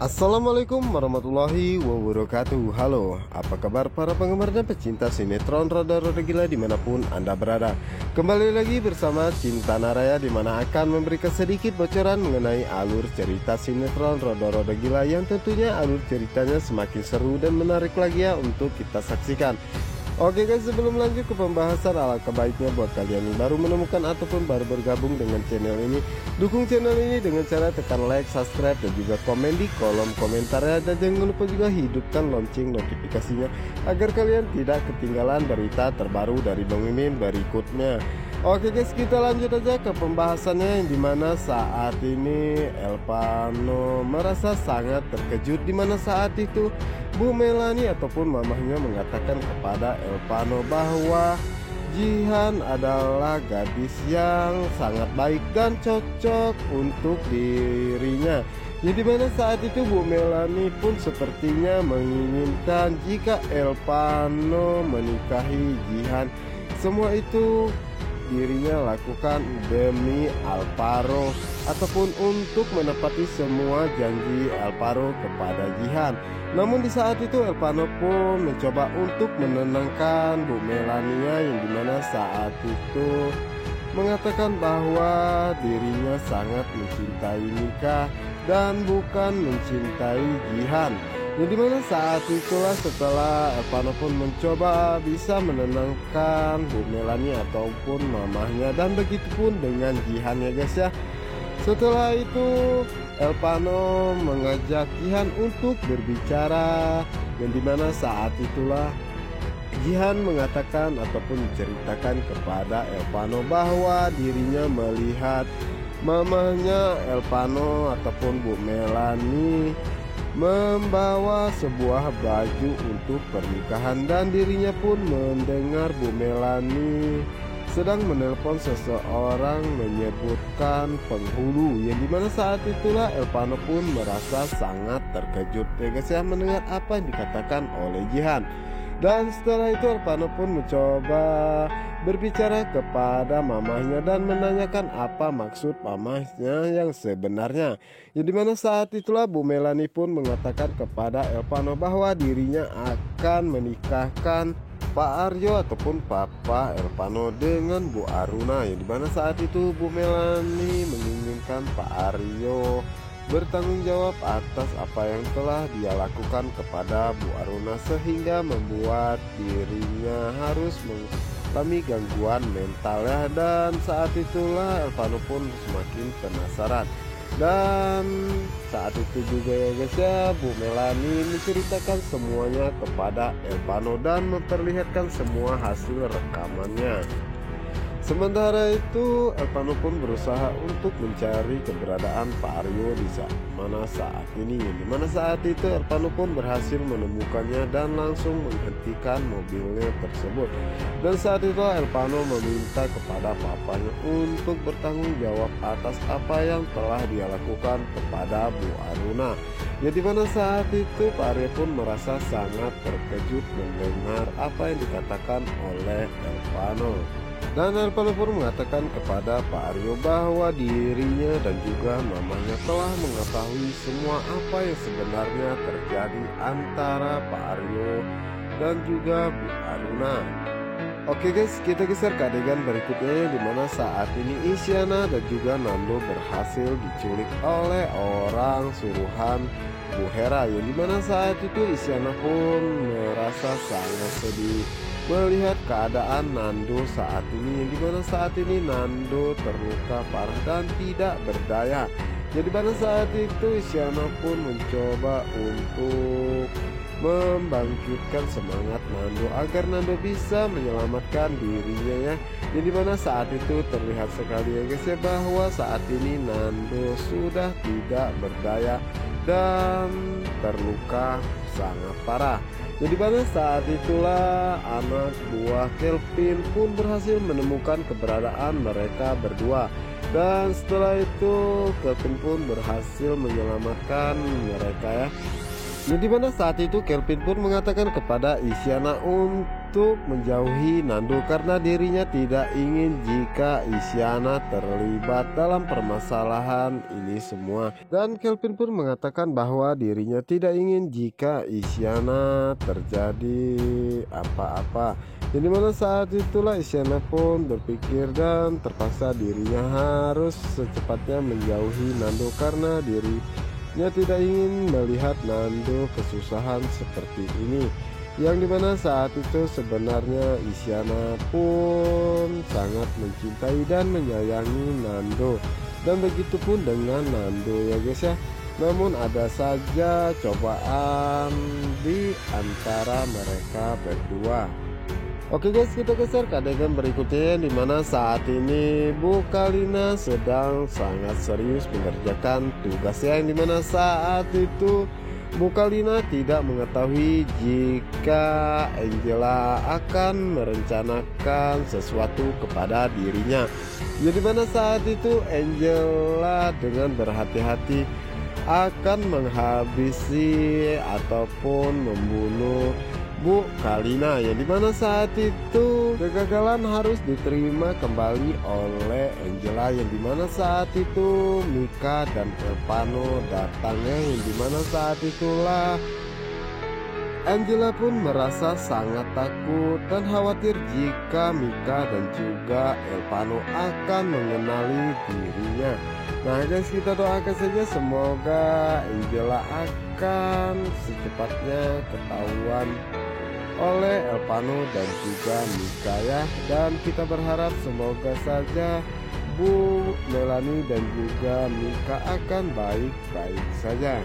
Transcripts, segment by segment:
Assalamualaikum warahmatullahi wabarakatuh. Halo, apa kabar para penggemar dan pecinta sinetron Roda-Roda Gila dimanapun Anda berada. Kembali lagi bersama Cinta Naraya, dimana akan memberikan sedikit bocoran mengenai alur cerita sinetron Roda-Roda Gila, yang tentunya alur ceritanya semakin seru dan menarik lagi ya untuk kita saksikan. Oke guys, sebelum lanjut ke pembahasan, alangkah baiknya buat kalian yang baru menemukan ataupun baru bergabung dengan channel ini, dukung channel ini dengan cara tekan like, subscribe, dan juga komen di kolom komentarnya. Dan jangan lupa juga hidupkan lonceng notifikasinya agar kalian tidak ketinggalan berita terbaru dari Bang Mimin berikutnya. Oke guys, kita lanjut aja ke pembahasannya, yang dimana saat ini Elpano merasa sangat terkejut, dimana saat itu Bu Melani ataupun mamahnya mengatakan kepada Elpano bahwa Jihan adalah gadis yang sangat baik dan cocok untuk dirinya. Jadi mana saat itu Bu Melani pun sepertinya menginginkan jika Elpano menikahi Jihan. Semua itu dirinya lakukan demi Alvaro ataupun untuk menepati semua janji Alvaro kepada Jihan. Namun di saat itu Elpano pun mencoba untuk menenangkan Bu Melania, yang dimana saat itu mengatakan bahwa dirinya sangat mencintai nikah dan bukan mencintai Jihan. Jadi mana saat itulah setelah Elpano pun mencoba bisa menenangkan Bu Melani ataupun mamahnya, dan begitupun dengan Jihan ya guys ya. Setelah itu Elpano mengajak Jihan untuk berbicara, dan dimana saat itulah Jihan mengatakan ataupun menceritakan kepada Elpano bahwa dirinya melihat mamahnya Elpano ataupun Bu Melani membawa sebuah baju untuk pernikahan, dan dirinya pun mendengar Bu Melani sedang menelpon seseorang menyebutkan penghulu, yang dimana saat itulah Elpano pun merasa sangat terkejut ya guys ya mendengar apa yang dikatakan oleh Jihan. Dan setelah itu Elpano pun mencoba berbicara kepada mamahnya dan menanyakan apa maksud mamahnya yang sebenarnya. Yang dimana saat itulah Bu Melani pun mengatakan kepada Elpano bahwa dirinya akan menikahkan Pak Aryo ataupun Papa Elpano dengan Bu Aruna. Yang dimana saat itu Bu Melani menginginkan Pak Aryo bertanggung jawab atas apa yang telah dia lakukan kepada Bu Aruna, sehingga membuat dirinya harus mengalami gangguan mental ya. Dan saat itulah Elpano pun semakin penasaran, dan saat itu juga ya guys ya Bu Melani menceritakan semuanya kepada Elpano dan memperlihatkan semua hasil rekamannya. Sementara itu Elpano pun berusaha untuk mencari keberadaan Pak Aryo di mana saat ini. Dimana saat itu Elpano pun berhasil menemukannya dan langsung menghentikan mobilnya tersebut. Dan saat itu Elpano meminta kepada papanya untuk bertanggung jawab atas apa yang telah dia lakukan kepada Bu Aruna. Ya, dimana saat itu Pak Aryo pun merasa sangat terkejut mendengar apa yang dikatakan oleh Elpano. Dan Elpano pun mengatakan kepada Pak Aryo bahwa dirinya dan juga mamanya telah mengetahui semua apa yang sebenarnya terjadi antara Pak Aryo dan juga Bu Aruna. Oke guys, kita geser ke adegan berikutnya, dimana saat ini Isyana dan juga Nando berhasil diculik oleh orang suruhan Bu Hera. Yang dimana saat itu Isyana pun merasa sangat sedih melihat keadaan Nando saat ini, yang dimana saat ini Nando terluka parah dan tidak berdaya. Jadi pada saat itu Isyana pun mencoba untuk membangkitkan semangat Nando agar Nando bisa menyelamatkan dirinya ya. Jadi mana saat itu terlihat sekali ya guys ya bahwa saat ini Nando sudah tidak berdaya dan terluka sangat parah. Jadi pada saat itulah anak buah Kelvin pun berhasil menemukan keberadaan mereka berdua. Dan setelah itu Kelvin pun berhasil menyelamatkan mereka ya. Jadi pada saat itu Kelvin pun mengatakan kepada Isyana untuk menjauhi Nando karena dirinya tidak ingin jika Isyana terlibat dalam permasalahan ini semua. Dan Kelvin pun mengatakan bahwa dirinya tidak ingin jika Isyana terjadi apa-apa. Jadi mana saat itulah Isyana pun berpikir dan terpaksa dirinya harus secepatnya menjauhi Nando karena dirinya tidak ingin melihat Nando kesusahan seperti ini. Yang dimana saat itu sebenarnya Isyana pun sangat mencintai dan menyayangi Nando, dan begitu pun dengan Nando ya guys ya. Namun ada saja cobaan di antara mereka berdua. Oke guys, kita geser ke adegan berikutnya dimana saat ini Bu Kalina sedang sangat serius mengerjakan tugasnya, yang dimana saat itu Bu Kalina tidak mengetahui jika Angela akan merencanakan sesuatu kepada dirinya. Jadi mana saat itu Angela dengan berhati-hati akan menghabisi ataupun membunuh Bu Kalina, yang dimana saat itu kegagalan harus diterima kembali oleh Angela, yang dimana saat itu Mika dan Elpano datangnya, yang dimana saat itulah Angela pun merasa sangat takut dan khawatir jika Mika dan juga Elpano akan mengenali dirinya. Nah guys, kita doakan saja semoga Angela akan secepatnya ketahuan oleh Elpano dan juga Mika ya. Dan kita berharap semoga saja Bu Melanie dan juga Mika akan baik-baik saja.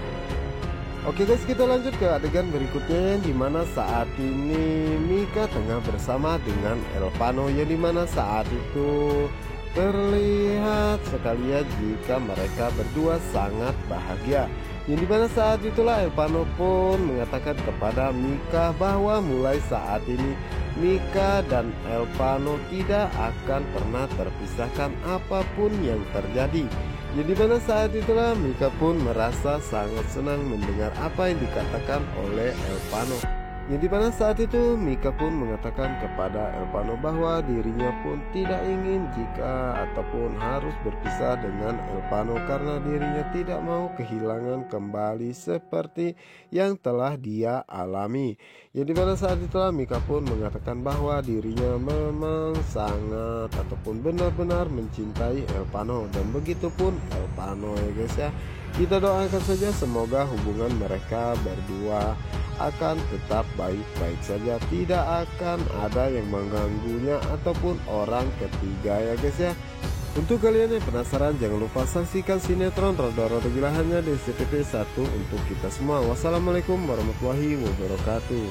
Oke guys, kita lanjut ke adegan berikutnya, yang dimana saat ini Mika tengah bersama dengan Elpano, yang dimana saat itu terlihat sekali ya jika mereka berdua sangat bahagia. Yang dimana saat itulah Elpano pun mengatakan kepada Mika bahwa mulai saat ini Mika dan Elpano tidak akan pernah terpisahkan apapun yang terjadi. Jadi pada saat itulah Mika pun merasa sangat senang mendengar apa yang dikatakan oleh Elpano. Jadi pada saat itu Mika pun mengatakan kepada Elpano bahwa dirinya pun tidak ingin jika ataupun harus berpisah dengan Elpano karena dirinya tidak mau kehilangan kembali seperti yang telah dia alami. Jadi pada saat itulah Mika pun mengatakan bahwa dirinya memang sangat ataupun benar-benar mencintai Elpano, dan begitu pun Elpano ya guys ya. Kita doakan saja semoga hubungan mereka berdua akan tetap baik-baik saja, tidak akan ada yang mengganggunya ataupun orang ketiga ya guys ya. Untuk kalian yang penasaran, jangan lupa saksikan sinetron Roda-Roda Gila hanya di SCTV 1 untuk kita semua. Wassalamualaikum warahmatullahi wabarakatuh.